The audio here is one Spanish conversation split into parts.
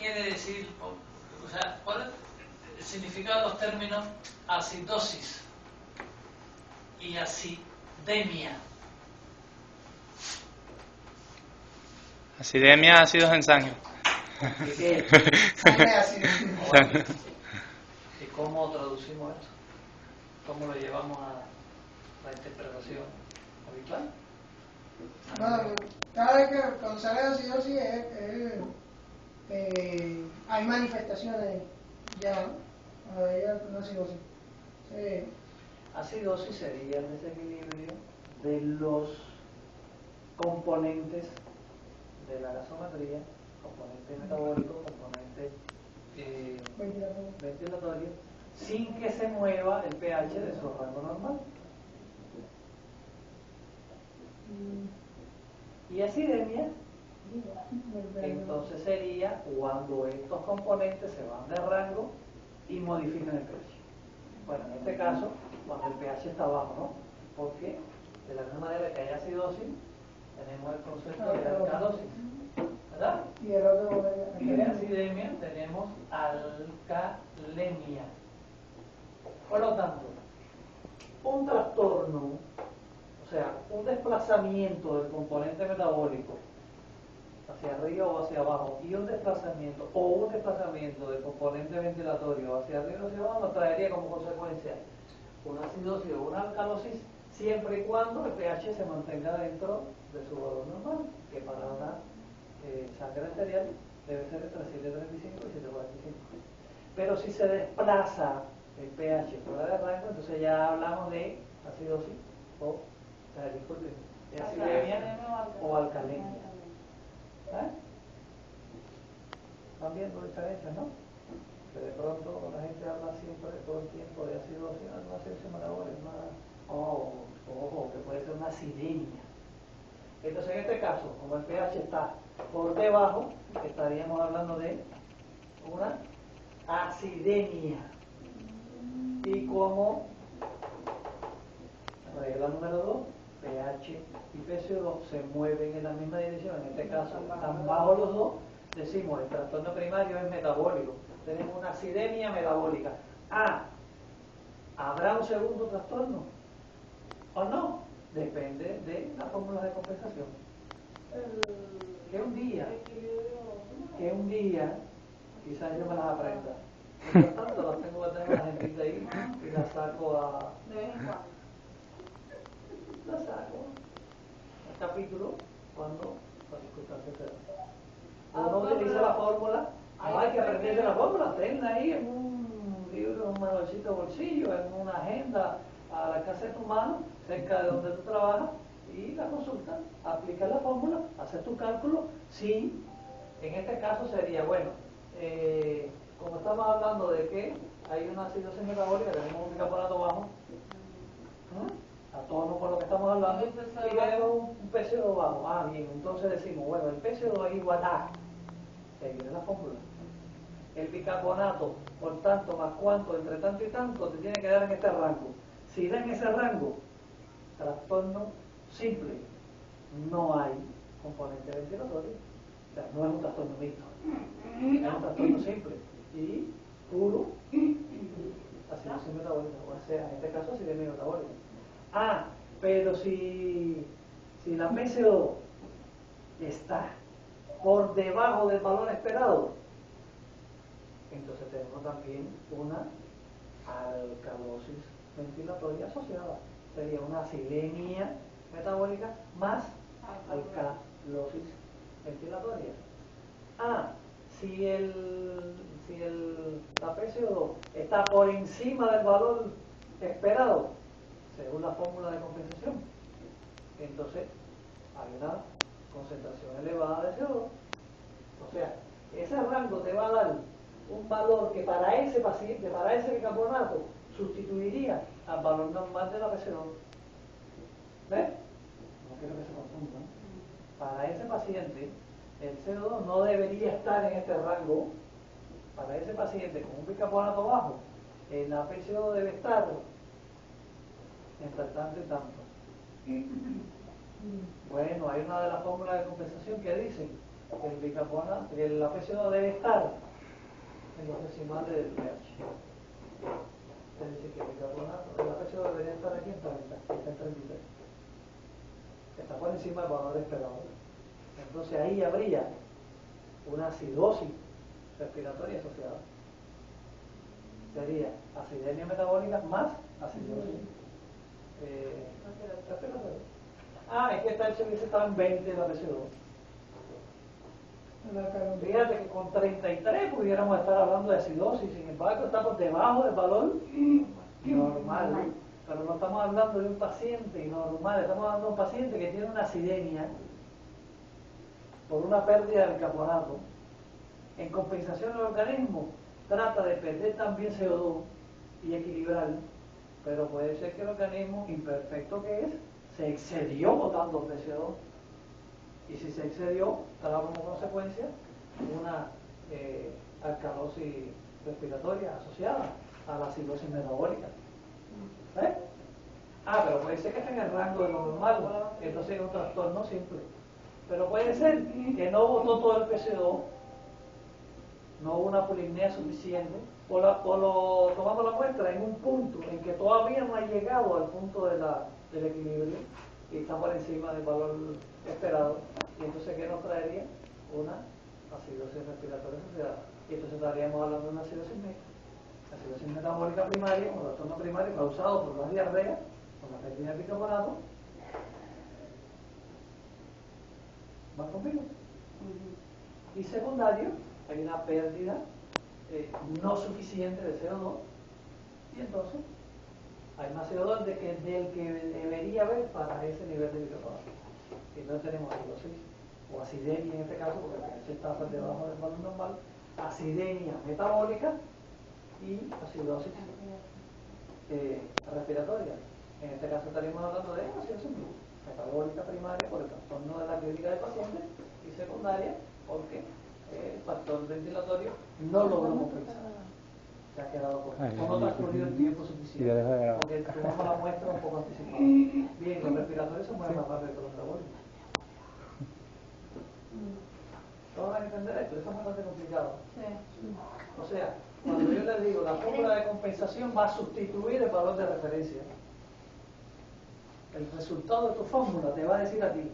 quiere decir, o sea, cuál es el significado de los términos acidosis y acidemia? Acidemia, ácidos en sangre. Sangre ácido. ¿Y cómo traducimos eso? ¿Cómo lo llevamos a la interpretación habitual? Bueno, cada vez que con sangre acidosis hay manifestaciones ya, ¿no? Ya una acidosis. Sí. Acidosis sería el desequilibrio de los componentes de la gasometría, componente metabólico, componente ventilatorio, sin que se mueva el pH de su rango normal. Y acidemia, entonces sería cuando estos componentes se van de rango y modifican el pH. Bueno, en este caso, cuando el pH está bajo, ¿no? Porque de la misma manera que hay acidosis, tenemos el concepto de alcalosis, ¿verdad? Y el otro Y en acidemia tenemos alcalemia. Por lo tanto, un trastorno, o sea, un desplazamiento del componente metabólico hacia arriba o hacia abajo y un desplazamiento del componente ventilatorio hacia arriba o hacia abajo nos traería como consecuencia una acidosis o una alcalosis siempre y cuando el pH se mantenga dentro de su valor normal, que para una sangre arterial debe ser entre 7.35 y 7.45. Pero si se desplaza el pH fuera de rango, entonces ya hablamos de acidosis o de acidemia o alcalemia. ¿Están viendo diferencias, no? Que de pronto la gente habla siempre todo el tiempo de acidosis, no acidosis metabólica, ojo, que puede ser una acidemia. Entonces en este caso, como el pH está por debajo, estaríamos hablando de una acidemia. Y como regla número 2, pH y pCO2 se mueven en la misma dirección, en este caso están bajo los dos, decimos el trastorno primario es metabólico, tenemos una acidemia metabólica. ¿Habrá un segundo trastorno o no? Depende de la fórmula de compensación. Que un día quizás yo me las aprenda. Mientras tanto las tengo que tener una gentita ahí y las saco de vez en cuando. La saco el capítulo cuando las circunstancias se dan. Uno utiliza la fórmula, no hay que aprenderse la fórmula, tenla ahí en un libro, en un manualcito de bolsillo, en una agenda al alcance de tu mano, cerca de donde tú trabajas, y la consulta, aplicas la fórmula, haces tu cálculo. Sí, en este caso sería, bueno, como estamos hablando de que hay una acidosis metabólica, tenemos un bicarbonato bajo, a tono con lo que estamos hablando, y tenemos un PCO2 bajo. Bien, entonces decimos, bueno, el PCO2 es igual a, se viene la fórmula, el bicarbonato, por tanto, más cuánto, entre tanto y tanto, te tiene que dar en este rango. Si da en ese rango, trastorno simple, no hay componente ventilatorio, o sea, no es un trastorno mixto, es un trastorno simple y puro acidosis metabólica, o sea, en este caso acidemia metabólica. Pero si la PCO está por debajo del valor esperado, entonces tenemos también una alcalosis ventilatoria asociada. Sería una acidemia metabólica más alcalosis ventilatoria. Si la PCO2 está por encima del valor esperado, según la fórmula de compensación, entonces hay una concentración elevada de CO2. O sea, ese rango te va a dar un valor que para ese paciente, para ese bicarbonato, sustituiría al valor normal de la PCO2. ¿Ves? No quiero que se confundan. Para ese paciente, el CO2 no debería estar en este rango. Para ese paciente con un bicarbonato bajo, la PCO2 debe estar entre tanto y tanto. Bueno, hay una de las fórmulas de compensación que dicen el bicarbonato, el APCO debe estar en los decimales del pH. Es decir, que el bicarbonato, el APCO debería estar aquí en 30, está en 33. Está por encima del valor esperado. Entonces ahí habría una acidosis respiratoria asociada. Sería acidemia metabólica más acidosis respiratoria. Es que está hecho que estaba en 20 la PCO2. Fíjate que con 33 pudiéramos estar hablando de acidosis, sin embargo estamos debajo del valor normal. Pero no estamos hablando de un paciente normal, estamos hablando de un paciente que tiene una acidemia por una pérdida de bicarbonato. En compensación, el organismo trata de perder también CO2 y equilibrar, pero puede ser que el organismo, imperfecto que es, se excedió botando CO2. Y si se excedió, trae como consecuencia una alcalosis respiratoria asociada a la acidosis metabólica. ¿Ves? Pero puede ser que esté en el rango de lo normal, entonces es un trastorno simple. Pero puede ser que no botó todo el PCO2, no hubo una polimnia suficiente, o lo tomamos la muestra en un punto en que todavía no ha llegado al punto del equilibrio y está por encima del valor esperado, y entonces ¿qué nos traería? Una acidosis respiratoria asociada. Y entonces estaríamos hablando de una acidosis metabólica primaria, un trastorno primario causado por la diarrea, por la pérdida de bicarbonato. ¿Van conmigo? Y secundario, hay una pérdida no suficiente de CO2, y entonces hay más CO2 del que debería haber para ese nivel de bicarbonato. Y entonces tenemos acidosis o acidemia en este caso, porque se está por debajo del valor normal, acidemia metabólica y acidosis respiratoria. En este caso estaríamos hablando de acidosis metabólica primaria por el trastorno de la clínica del paciente y secundaria porque el factor ventilatorio no logró compensar. Se ha quedado corto. No transcurrido el tiempo suficiente porque tomamos la muestra un poco anticipada. Bien, los respiratorios se mueven más rápido que los metabólicos. ¿Todos van a entender esto? Esto es bastante complicado. O sea, cuando yo les digo la fórmula de compensación va a sustituir el valor de referencia, el resultado de tu fórmula te va a decir a ti,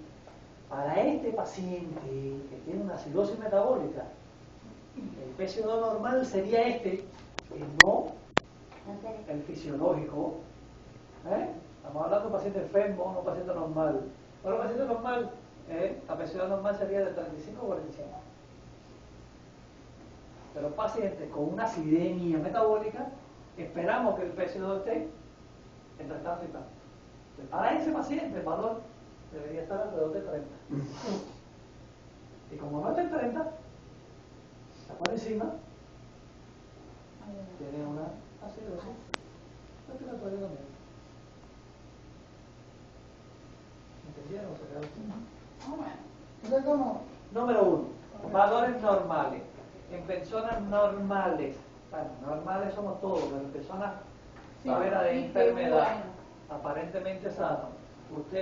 para este paciente que tiene una acidosis metabólica, el PCO2 normal sería este, y no el fisiológico. Estamos hablando de un paciente enfermo, no un paciente normal. Para un paciente normal, la PCO2 normal sería de 35 a 45. Pero pacientes con una acidemia metabólica, esperamos que el PCO2 esté entre tanto y tanto. Para ese paciente el valor debería estar alrededor de 30. Y como no está en 30, está por encima, tiene una acidosis respiratoria también. ¿Entendieron? Entonces, ¿cómo? Número 1. Valores normales. En personas normales, bueno, normales somos todos, pero en personas fuera de enfermedad, aparentemente sanos.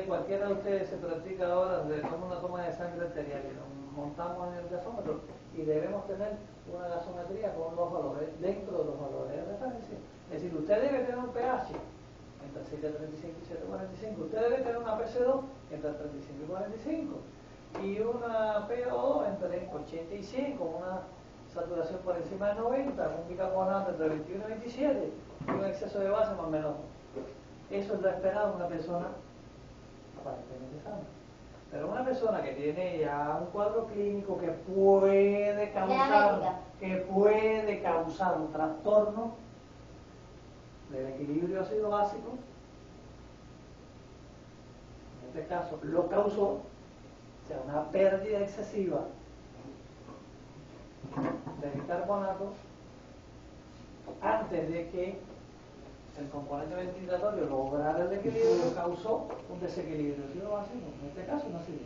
Cualquiera de ustedes se practica ahora, le toma una toma de sangre arterial y lo montamos en el gasómetro y debemos tener una gasometría con los valores, dentro de los valores de referencia. Es decir, usted debe tener un pH entre 7.35 y 7.45, usted debe tener una PC2 entre 35 y 45 y una PO2 entre 80 y 100 con una saturación por encima de 90, con un bicarbonato entre 21 y 27 y un exceso de base más o menos. Eso es lo esperado en una persona aparentemente sana. Pero una persona que tiene ya un cuadro clínico que puede causar un trastorno del equilibrio ácido básico, en este caso lo causó, o sea, una pérdida excesiva de bicarbonato antes de que el componente ventilatorio lograra el equilibrio, causó un desequilibrio ácido básico, en este caso una acidez.